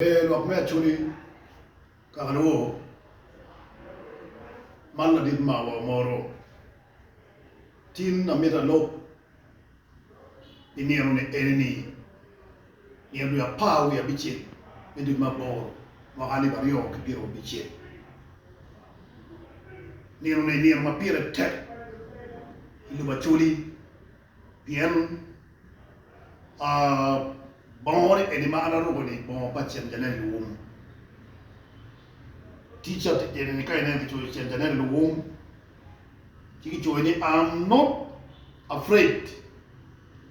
Lo me achuli kagano malla dit mawa moro tin na meta lo ini ne enini ni ya pau ya biche ndi maboro wakali bario kipiro biche ni mapira tek ilu bachuli bien bon eni ma ana rogo ni bon pachem janel luum teacher te ni kai na kitu chen janel luum kiki ni I'm not afraid.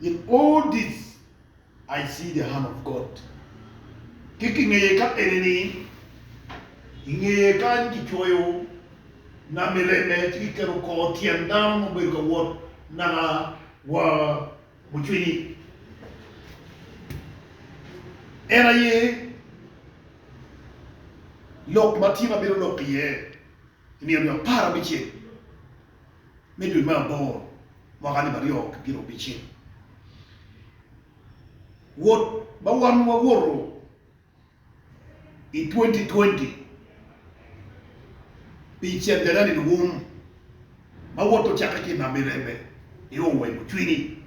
In all this I see the hand of God. Kiki ngeye ka eneni ngeye kan kichoyo na meleme kiki kero ko tienda mo be ko wot na wa muchini era ye lok matima biro lok ye ni yo para biche medu ma bo wakani bario biro biche wot ba wan wa woro in 2020 biche ndani ni wum ba woto chaka ki na mirembe yo we muchini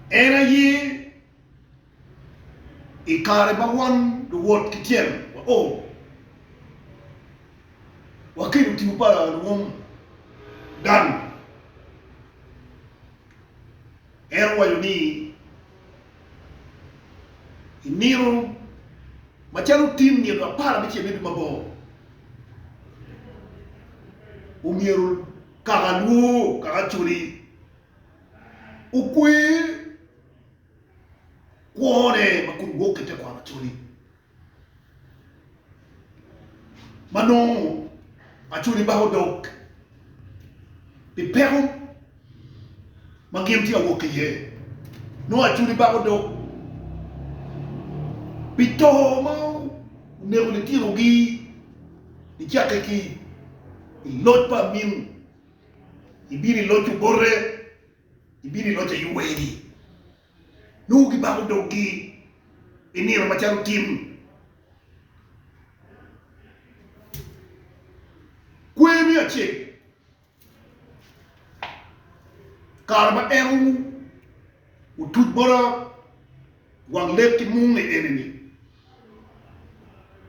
era ye ikare ba wan the word kitien oh wakini timupala wum dan erwa yuni iniro machalo tim ni ba para biche medu mabo umieru kagalu kagachuri ukwe kuone makungo kete kwa achuli mano achuli baho dok pipero magimti awoke ye no achuli baho dok pito mau nego le tiro gi di chake ki lot pa min ibiri lochu borre ibiri locha yuweni nugi bago dogi ini macam tim kwe mi ache karma eru utut bora wang leti mungi enemy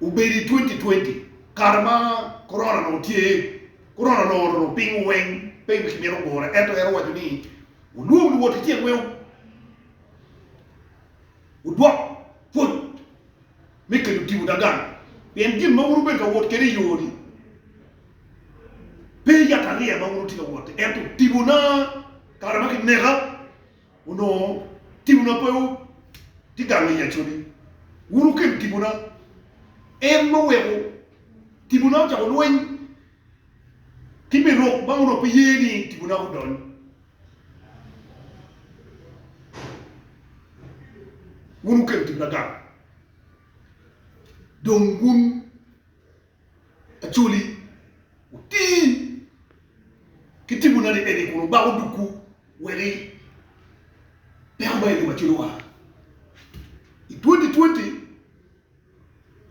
uberi 2020 karma corona no tie corona no pingu weng pingu kimero bora eto eru wajuni ulu wote tie wew udwa foot meke du tibu dagan bien dim mawuru be ka wot kere yori pe ya taria mawuru tika wot eto tibu na karama ki nega uno tibu na po tigangi ya chori wuru ken tibu na no wewo tibu na cha lwen tibe ro mawuru pe yeni tibu na udon wunu ken tibna ga dongun achuli uti kitibu na eni kuno ba uduku weri pamba ile machiruwa 2020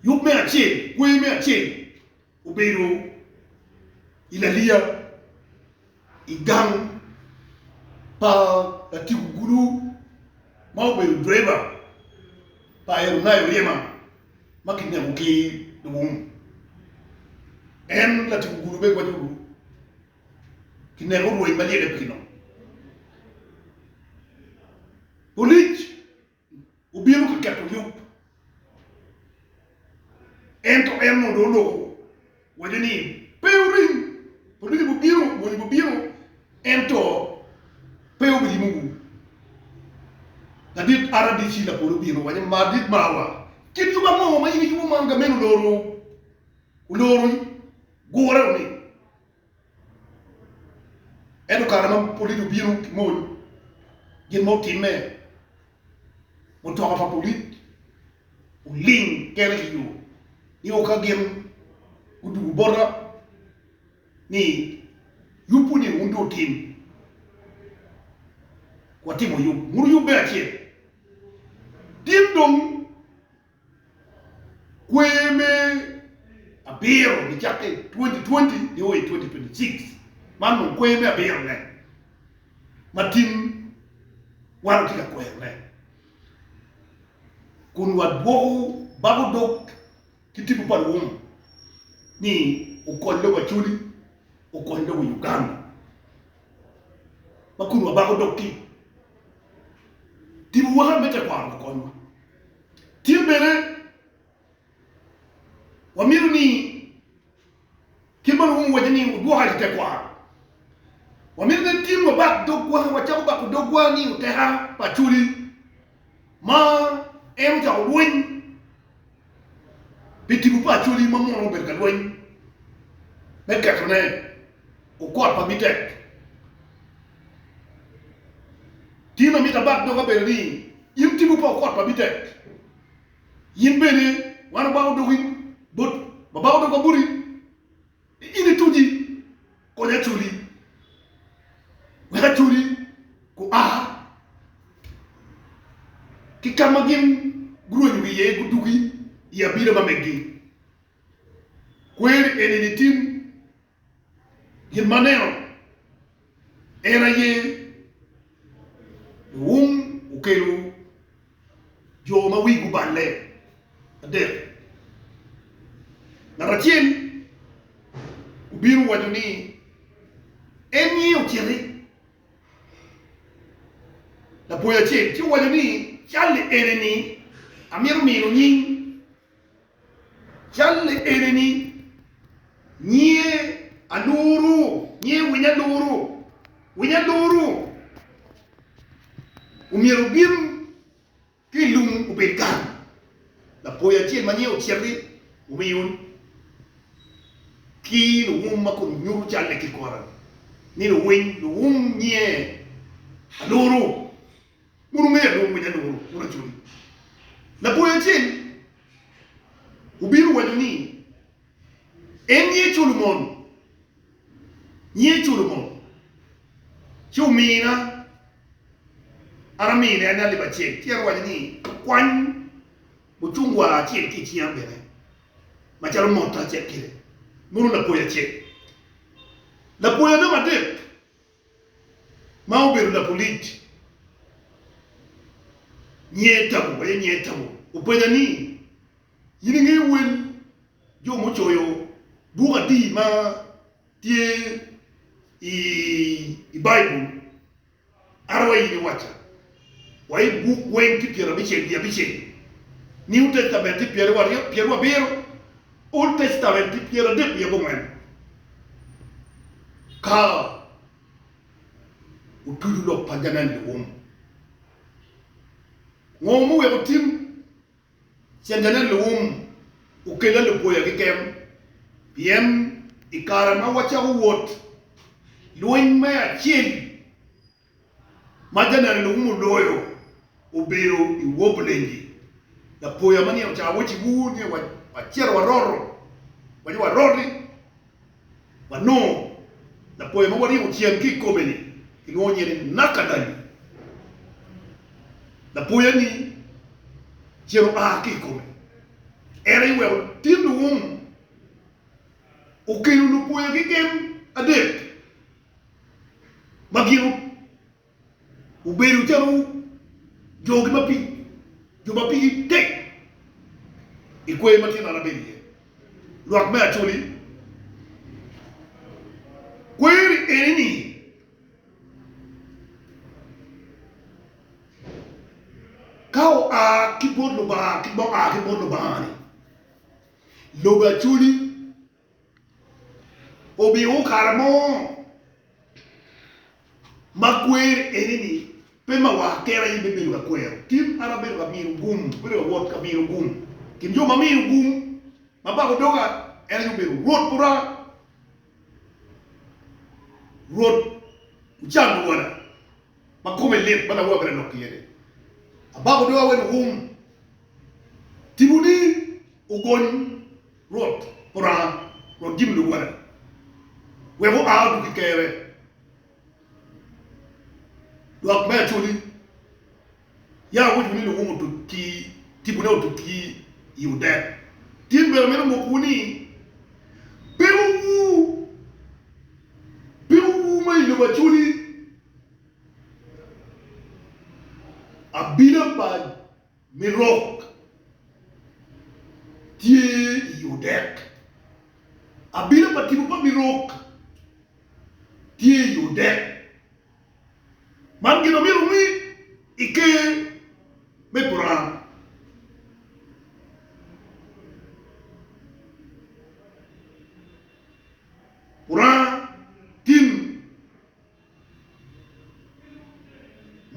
yume ache kwe me ache ubero ilalia igang pa atiguru mau beru driver pa eu na eu yema makinya uki dum en la tiguru be kwaju kinero wo imali de pikino polich ubiru ka kato yup ento emo do lo wajini peurin polich bubiru ento peu bi mungu Nadit aradi sila puru biro wanya madit mawa. Kitu ba mo ma ini kibu manga menu loro. Uloro gora ni. Edo karama politu biro mo gen mo timme. Mo toka pa polit. Uling kere kiyo. Ni oka gen udu bora ni yupu ni undo tim. Kwa timu yu muru yu be achie. Tim dong kweme abiro ni chake 2020 ni oi 2026 mano kweme abiro ne matin waro tika kweme kun wadwo bago dok kitibu parum ni ukondo wa chuli ukondo wa Uganda makunu bago dok ki tibu wa mete kwa ukondo timbere wamiru ni kibaru wajani udwo hali kwa wamiru ni timu wa bago dok wa wachabu bago dok wa ni uteha pachuli ma em cha win pitibu pa chuli mamu berka win berka tone o kwa pa mitek tima mita bak do ka berni yim tibu pa kwa pa mitek yim bene wana ba do win bot ba ba do ko buri ini tuji ko ya chuli wa chuli ko kikamagin gruny wiye gudugi ya bira mamegi kwer enini tim gimaneo era ye ukelu jo ma wigu balle ade naratien ubiru waduni enyi uchere la poya che ti waduni challe ereni amir minu nyin challe ereni nye aluru nye winya luru umiru bim kilum ubelkan la poya che manye ucheri umiyun ki lu makun nyuru challe ki koran ni lu nye aluru murume lu winya luru unachuri la poya chen ubiru waduni enye chulumon nye chulumon chumina aramine ana liba chen tiar waduni kwan buchungwa chen ki chiambere macharo mota chen kire muru la poya chen la poya na madek mauberu la politi nye tabu upenya ni yini ngi wel jo mo choyo buga di ma tie bible arwa yini wacha wai book wen ti piera biche new testament ti piera wa bero old testament ti piera de ya bongen ka utudu lo panjanan de ngomu we tim sendanan lo ukela le poya kikem piem ikara ma wacha wot luin ma achil majana lo loyo ubero iwoblengi la poya mani cha wachi wuni wa chera wa roro wa rori wa no la poya ma wari uchiem ki komeni ilonye ni nakadani la poya ni chero ki komeni era iwe tinu ukilu lu poya kikem adek magiru uberu charu jogi mapi tek ikwe matina na beri luak me acholi kweri enini kao kibod lo ba ni loba chuli obi o karamo makwer enini pema wa kera yi bebe ga kwer tim arabe ga miru gum bere wot ka miru gum kim jo ma miru gum ma ba ko doga ere yu be rot pura rot jangu wala ma ko me le bana wa bere nokiyede aba ko doga wen gum tibuni ugon rot pura rot dimlu wala wewo aadu ki kere luak me chuli ya wuju ni lu to ki tibuna to ki yude tin ber mena mo kuni pewu mai lo bachuli abila ba mirok tie yudek abila ba tibu pa mirok tie yudek man gino miru mi ike me puran tim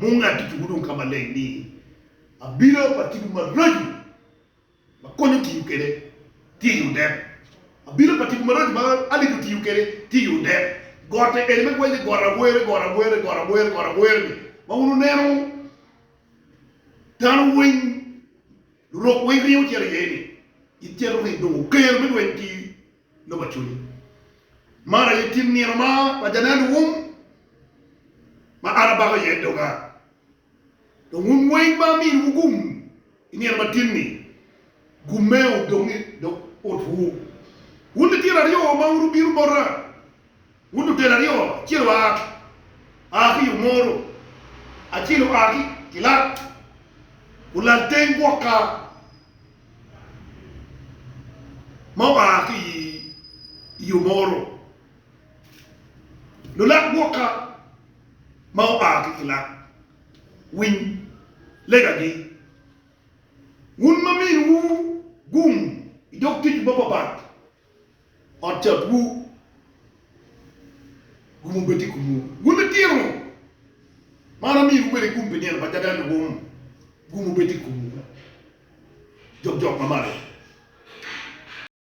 munga tutugudun kamale ni abila patibu maraju makonyo ti yukere ti yudek abila patibu maraju ba ali ti yukere ti yudek gote elme kwele gora buere maunu nero tan wing ro wing riu ti yeni itero ri do kel me wenti no bachuli mara yitim ni ma pajanan ma araba ga yedoga do wum wing ba mi wugum ini ma tinni gumeo do ni do otu wunde tira rio ma uru biru borra wunde tira rio chirwa aki yumoro achilo aki kila ulanten waka ma aki yumoro lula waka ma aki kila win legadi wun mami wu gum idok tij baba bat otat wu gumu beti kumu wun tiro mana mi wu bere gum benen ba jadan wu gumu beti kumu jok mamare